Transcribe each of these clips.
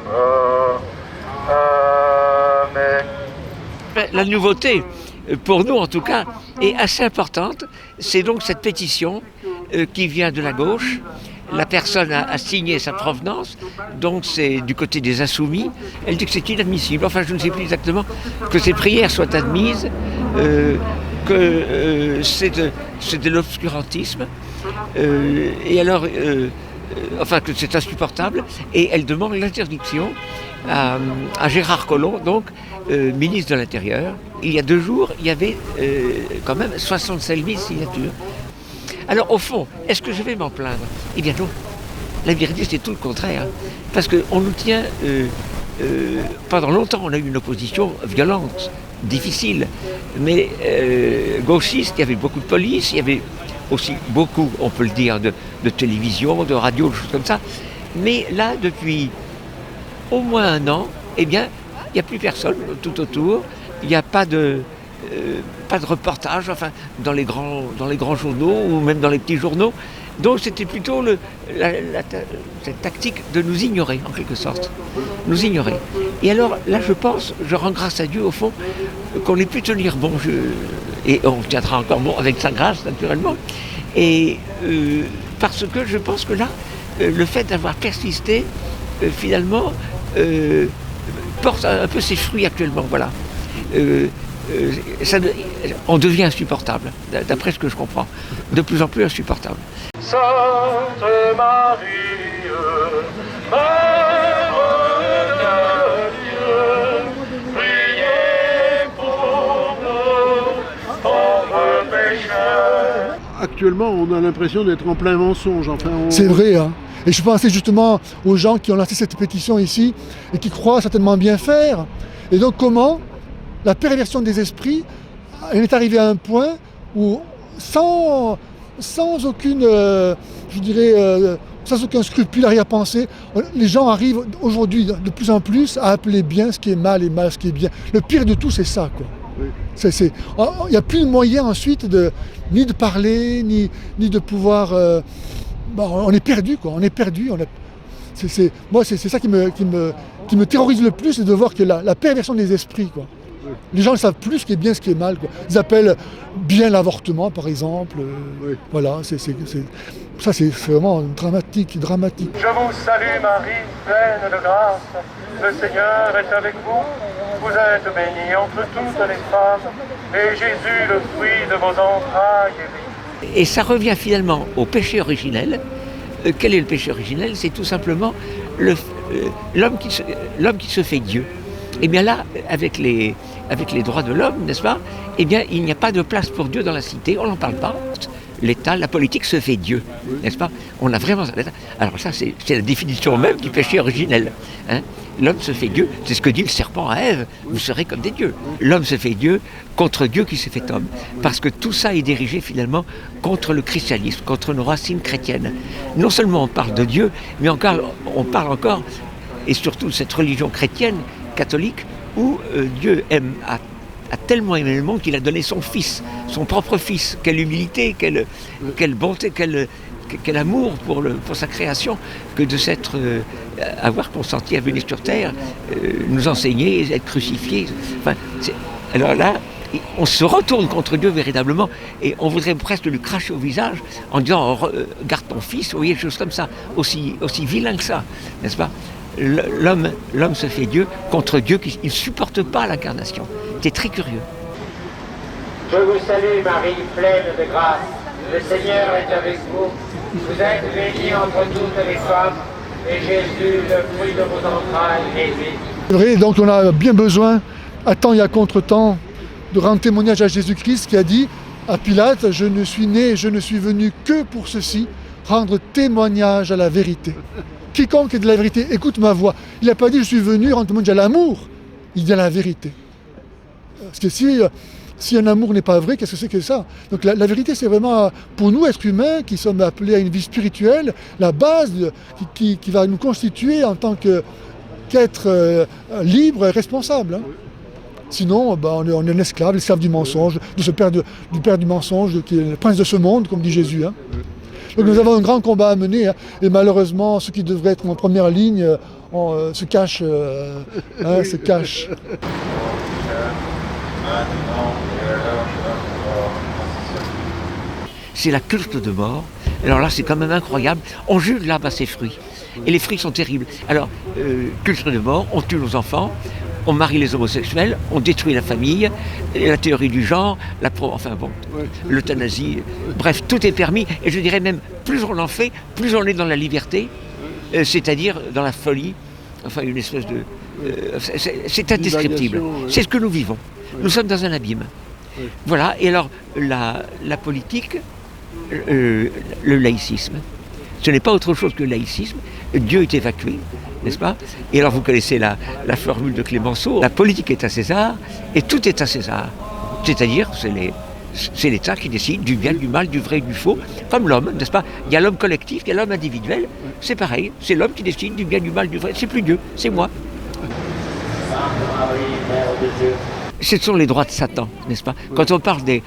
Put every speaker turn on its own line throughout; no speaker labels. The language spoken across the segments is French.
mort. Amen.
La nouveauté, pour nous en tout cas, est assez importante. C'est donc cette pétition qui vient de la gauche. La personne a signé sa provenance, donc c'est du côté des insoumis. Elle dit que c'est inadmissible. Enfin, je ne sais plus exactement que ces prières soient admises, que c'est de l'obscurantisme. Et alors, enfin, que c'est insupportable. Et elle demande l'interdiction à Gérard Collomb, donc ministre de l'Intérieur. Il y a 2 jours, il y avait quand même 67 000 signatures. Alors au fond, est-ce que je vais m'en plaindre? Eh bien non. La vérité, c'est tout le contraire. Parce qu'on nous tient... pendant longtemps, on a eu une opposition violente, difficile. Mais gauchiste, il y avait beaucoup de police, il y avait aussi beaucoup, on peut le dire, de télévision, de radio, de choses comme ça. Mais là, depuis au moins 1 an, eh bien, il n'y a plus personne tout autour. Il n'y a pas de reportage, enfin, dans les grands journaux ou même dans les petits journaux. Donc c'était plutôt cette tactique de nous ignorer, en quelque sorte. Nous ignorer. Et alors, là, je rends grâce à Dieu, au fond, qu'on ait pu tenir bon. Et on tiendra encore bon avec sa grâce, naturellement. Et parce que je pense que là, le fait d'avoir persisté, finalement, porte un peu ses fruits actuellement, voilà. On devient insupportable, d'après ce que je comprends, de plus en plus insupportable.
Sainte Marie, Mère de Dieu, priez pour nous, pauvres pécheurs.
Actuellement, on a l'impression d'être en plein mensonge. Enfin,
C'est vrai, hein. Et je pensais justement aux gens qui ont lancé cette pétition ici et qui croient certainement bien faire. Et donc comment la perversion des esprits, elle est arrivée à un point où, sans aucune, sans aucun scrupule, arrière-pensée, les gens arrivent aujourd'hui de plus en plus à appeler bien ce qui est mal et mal ce qui est bien. Le pire de tout, c'est ça, quoi. Oui. Il n'y a plus de moyen ensuite ni de parler, ni de pouvoir... on est perdu, quoi. On est perdu. Moi, c'est ça qui me terrorise le plus, c'est de voir que la perversion des esprits, quoi. Les gens ne savent plus ce qui est bien, ce qui est mal, quoi. Ils appellent bien l'avortement, par exemple. Oui. Voilà, ça c'est vraiment dramatique.
Je vous salue Marie, pleine de grâce. Le Seigneur est avec vous. Vous êtes bénie entre toutes les femmes. Et Jésus, le fruit de vos entrailles, est béni.
Et ça revient finalement au péché originel. Quel est le péché originel? C'est tout simplement l'homme qui se fait Dieu. Et bien là, avec les droits de l'homme, n'est-ce pas? Eh bien, il n'y a pas de place pour Dieu dans la cité, on n'en parle pas. L'État, la politique se fait Dieu, n'est-ce pas? On a vraiment... Alors ça, c'est la définition même du péché originel. Hein? L'homme se fait Dieu, c'est ce que dit le serpent à Ève, vous serez comme des dieux. L'homme se fait Dieu contre Dieu qui s'est fait homme. Parce que tout ça est dirigé finalement contre le christianisme, contre nos racines chrétiennes. Non seulement on parle de Dieu, mais on parle encore, et surtout de cette religion chrétienne, catholique, où Dieu a tellement aimé le monde qu'il a donné son fils, son propre fils. Quelle humilité, quelle bonté, quel amour pour sa création, que de avoir consenti à venir sur terre, nous enseigner, être crucifié. Enfin, alors là, on se retourne contre Dieu véritablement et on voudrait presque lui cracher au visage en disant garde ton fils, vous voyez, des choses comme ça, aussi vilain que ça, n'est-ce pas? L'homme se fait Dieu contre Dieu qui ne supporte pas l'incarnation. C'est très curieux.
Je vous salue Marie, pleine de grâce. Le Seigneur est avec vous. Vous êtes bénie entre toutes les femmes. Et Jésus, le fruit de vos entrailles, est béni.
C'est vrai, donc on a bien besoin, à temps et à contre-temps, de rendre témoignage à Jésus-Christ qui a dit à Pilate, je ne suis né, je ne suis venu que pour ceci, rendre témoignage à la vérité. Quiconque est de la vérité, écoute ma voix. Il n'a pas dit je suis venu rendre témoignage à l'amour, il dit à la vérité. Parce que si un amour n'est pas vrai, qu'est-ce que c'est que ça? Donc la vérité, c'est vraiment pour nous, êtres humains, qui sommes appelés à une vie spirituelle, la base qui va nous constituer en tant qu'être libre et responsable. Hein. Sinon, on est un esclave, l'esclave du mensonge, du père du mensonge, qui est le prince de ce monde, comme dit Jésus. Hein. Donc nous avons un grand combat à mener, hein, et malheureusement, ceux qui devraient être en première ligne se cachent. Se cachent.
C'est la culte de mort. Alors là, c'est quand même incroyable. On jure l'arbre à ses fruits. Et les fruits sont terribles. Alors, culte de mort, on tue nos enfants, on marie les homosexuels, on détruit la famille, la théorie du genre, l'euthanasie. Bref, tout est permis. Et je dirais même, plus on en fait, plus on est dans la liberté, c'est-à-dire dans la folie. Enfin, une espèce de... c'est indescriptible. C'est ce que nous vivons. Nous sommes dans un abîme. Voilà. Et alors, la politique, le laïcisme, ce n'est pas autre chose que le laïcisme. Dieu est évacué, n'est-ce pas? Et alors vous connaissez la formule de Clémenceau, la politique est à César et tout est à César. C'est-à-dire, c'est l'État qui décide du bien, du mal, du vrai et du faux, comme l'homme, n'est-ce pas? Il y a l'homme collectif, il y a l'homme individuel, c'est pareil, c'est l'homme qui décide du bien, du mal, du vrai, c'est plus Dieu, c'est moi. Ce sont les droits de Satan, n'est-ce pas? Quand on parle des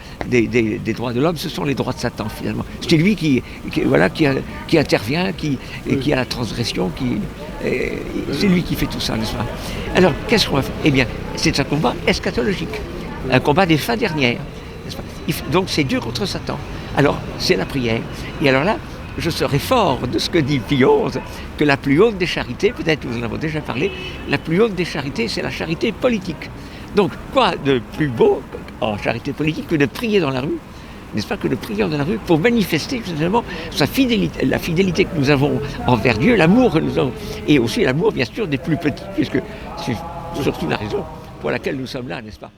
droits de l'homme, ce sont les droits de Satan, finalement. C'est lui qui intervient, qui a la transgression, c'est lui qui fait tout ça, n'est-ce pas? Alors, qu'est-ce qu'on va faire? Eh bien, c'est un combat eschatologique, un combat des fins dernières, n'est-ce pas? Donc, c'est Dieu contre Satan. Alors, c'est la prière. Et alors là, je serai fort de ce que dit Pie XI, que la plus haute des charités, peut-être que nous en avons déjà parlé, la plus haute des charités, c'est la charité politique. Donc, quoi de plus beau en charité politique que de prier dans la rue, n'est-ce pas, que de prier dans la rue pour manifester justement sa fidélité, la fidélité que nous avons envers Dieu, l'amour que nous avons, et aussi l'amour bien sûr des plus petits, puisque c'est surtout la raison pour laquelle nous sommes là, n'est-ce pas?